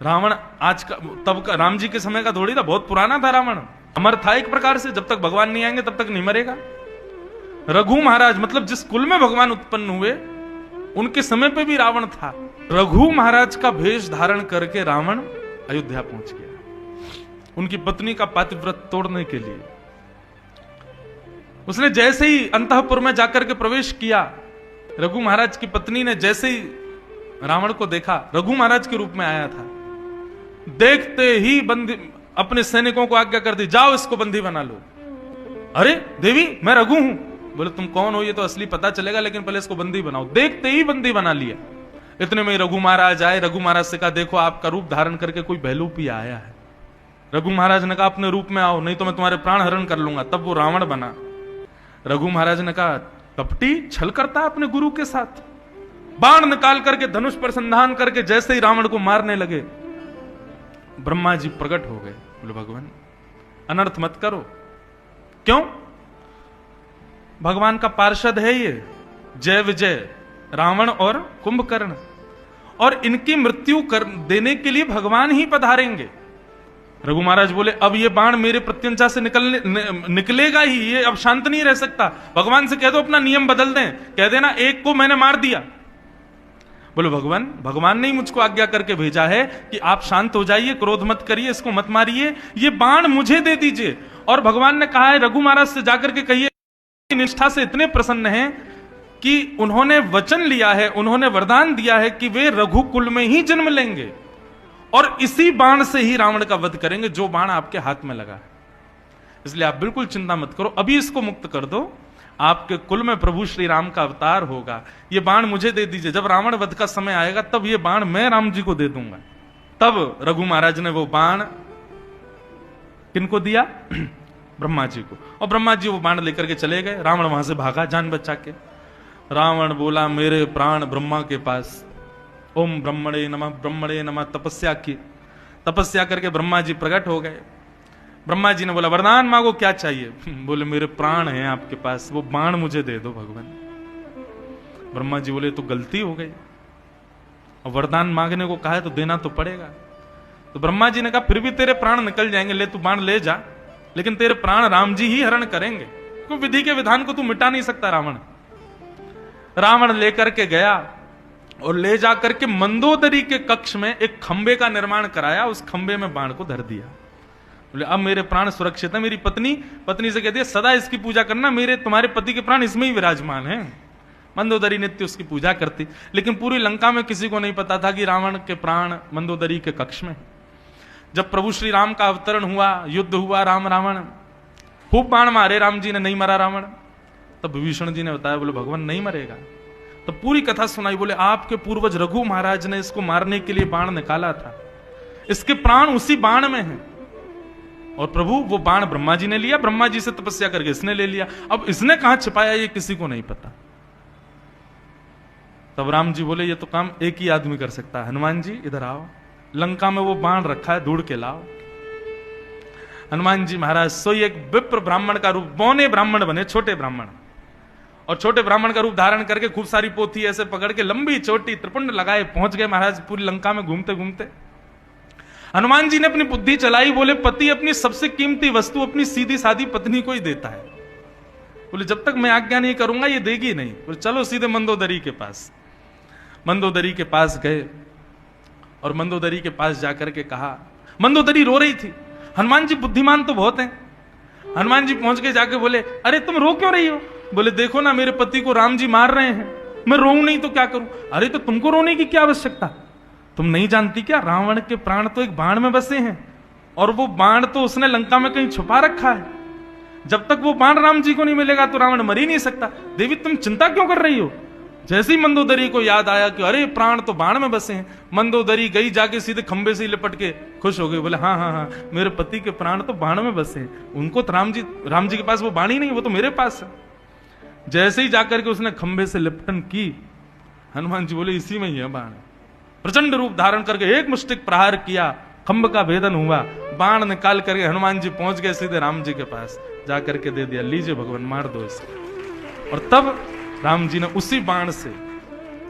रावण आज का तब का राम जी के समय का थोड़ी था, बहुत पुराना था रावण, अमर था एक प्रकार से, जब तक भगवान नहीं आएंगे तब तक नहीं मरेगा। रघु महाराज मतलब जिस कुल में भगवान उत्पन्न हुए उनके समय पे भी रावण था। रघु महाराज का भेष धारण करके रावण अयोध्या पहुंच गया उनकी पत्नी का पातिव्रत तोड़ने के लिए। उसने जैसे ही अंतःपुर में जाकर के प्रवेश किया, रघु महाराज की पत्नी ने जैसे ही रावण को देखा, रघु महाराज के रूप में आया था, देखते ही बंदी अपने सैनिकों को आज्ञा कर दी, जाओ इसको बंदी बना लो। अरे देवी मैं रघु हूं। बोले तुम कौन हो ये तो असली पता चलेगा, लेकिन पहले इसको बंदी बनाओ। देखते ही बंदी बना लिया। इतने में रघु महाराज आए। रघु महाराज से कहा देखो आपका रूप धारण करके कोई बहलूपी आया है। रघु महाराज ने कहा अपने रूप में आओ, नहीं तो मैं तुम्हारे प्राण हरण कर लूंगा। तब वो रावण बना। रघु महाराज ने कहा कपटी छल करता अपने गुरु के साथ। बाण निकाल करके धनुष पर संधान करके जैसे ही रावण को मारने लगे, ब्रह्मा जी प्रकट हो गए। बोले भगवान अनर्थ मत करो। क्यों? भगवान का पार्षद है ये जय विजय रावण और कुंभकर्ण, और इनकी मृत्यु कर देने के लिए भगवान ही पधारेंगे। रघु महाराज बोले अब ये बाण मेरे प्रत्यंचा से निकलेगा ही, ये अब शांत नहीं रह सकता। भगवान से कह दो अपना नियम बदल दें, कह देना एक को मैंने मार दिया। बोले भगवान ने ही मुझको आज्ञा करके भेजा है कि आप शांत हो जाइए, क्रोध मत करिए, इसको मत मारिए, ये बाण मुझे दे दीजिए। और भगवान ने कहा है रघु महाराज से जाकर के कहिए निष्ठा से इतने प्रसन्न हैं कि उन्होंने वचन लिया है, उन्होंने वरदान दिया है कि वे रघुकुल में ही जन्म लेंगे और इसी बाण से ही रावण का वध करेंगे जो बाण आपके हाथ में लगा है। इसलिए आप बिल्कुल चिंता मत करो, अभी इसको मुक्त कर दो, आपके कुल में प्रभु श्री राम का अवतार होगा। ये बाण मुझे दे दीजिए, जब रावण वध का समय आएगा तब ये बाण मैं राम जी को दे दूंगा। तब रघु महाराज ने वो बाण किनको दिया? ब्रह्मा जी को। और ब्रह्मा जी वो बाण लेकर के चले गए। रावण वहां से भागा जान बचा के। रावण बोला मेरे प्राण ब्रह्मा के पास। ओम ब्रह्मणे नमः तपस्या की। तपस्या करके ब्रह्मा जी प्रकट हो गए। ब्रह्मा जी ने बोला वरदान मांगो, क्या चाहिए? बोले मेरे प्राण हैं आपके पास, वो बाण मुझे दे दो भगवान। ब्रह्मा जी बोले तो गलती हो गई, और वरदान मांगने को कहा है तो देना तो पड़ेगा। तो ब्रह्मा जी ने कहा फिर भी तेरे प्राण निकल जाएंगे, ले तू बाण ले जा, लेकिन तेरे प्राण राम जी ही हरण करेंगे, क्योंकि विधि के विधान को तू मिटा नहीं सकता। रावण लेकर के गया और ले जाकर के मंदोदरी के कक्ष में एक खंबे का निर्माण कराया, उस खंबे में बाण को धर दिया। बोले अब मेरे प्राण सुरक्षित है। मेरी पत्नी से कहती है सदा इसकी पूजा करना, मेरे तुम्हारे पति के प्राण इसमें ही विराजमान हैं। मंदोदरी नित्य उसकी पूजा करती, लेकिन पूरी लंका में किसी को नहीं पता था कि रावण के प्राण मंदोदरी के कक्ष में। जब प्रभु श्री राम का अवतरण हुआ, युद्ध हुआ, राम रावण खूब बाण मारे, राम जी ने नहीं मरा रावण। तब विभीषण जी ने बताया बोले भगवान नहीं मरेगा। तो पूरी कथा सुनाई। बोले आपके पूर्वज रघु महाराज ने इसको मारने के लिए बाण निकाला था, इसके प्राण उसी बाण में हैं। और प्रभु वो बाण ब्रह्मा जी ने लिया, ब्रह्मा जी से तपस्या करके इसने ले लिया। अब इसने कहां छिपाया ये किसी को नहीं पता। तब राम जी बोले ये तो काम एक ही आदमी कर सकता है। हनुमान जी इधर आओ, लंका में वो बाण रखा है, ढूंढ के लाओ। हनुमान जी महाराज सोई एक विप्र ब्राह्मण का रूप, बौने ब्राह्मण बने, छोटे ब्राह्मण, और छोटे ब्राह्मण का रूप धारण करके खूब सारी पोथी ऐसे पकड़ के लंबी चोटी त्रिपुंड लगाए पहुंच गए महाराज पूरी लंका में घूमते घूमते। हनुमान जी ने अपनी बुद्धि चलाई। बोले पति अपनी सबसे कीमती वस्तु अपनी सीधी सादी पत्नी को ही देता है। बोले जब तक मैं आज्ञा नहीं करूंगा ये देगी नहीं। बोले चलो सीधे मंदोदरी के पास। मंदोदरी के पास गए और मंदोदरी के पास जाकर के कहा, मंदोदरी रो रही थी। हनुमान जी बुद्धिमान तो बहुत हैं। हनुमान जी पहुंच के जाके बोले अरे तुम रो क्यों रही हो? बोले देखो ना मेरे पति को राम जी मार रहे हैं, मैं रोऊं नहीं तो क्या करूं? अरे तो तुमको रोने की क्या आवश्यकता? तुम नहीं जानती क्या रावण के प्राण तो एक बाण में बसे हैं, और वो बाण तो उसने लंका में कहीं छुपा रखा है। जब तक वो बाण राम जी को नहीं मिलेगा तो रावण मर ही नहीं सकता। देवी तुम चिंता क्यों कर रही हो? जैसे ही मंदोदरी को याद आया कि अरे प्राण तो बाण में बसे हैं, मंदोदरी गई जाके सीधे खंबे से लिपट के खुश हो गई। बोले हाँ मेरे पति के प्राण तो बाण में बसे हैं, उनको तो राम जी के पास वो बाण ही नहीं, वो तो मेरे पास है। जैसे ही जाकर के उसने खंबे से लिपटन की, हनुमान जी बोले इसी में ही है बाण। प्रचंड रूप धारण करके एक मुष्टिक प्रहार किया, खंभ का भेदन हुआ, बाण निकाल करके हनुमान जी पहुंच गए सीधे राम जी के पास, जाकर के दे दिया, लीजिए भगवान मार दो इसको। और तब राम जी ने उसी बाण से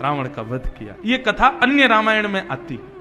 रावण का वध किया। ये कथा अन्य रामायण में आती है।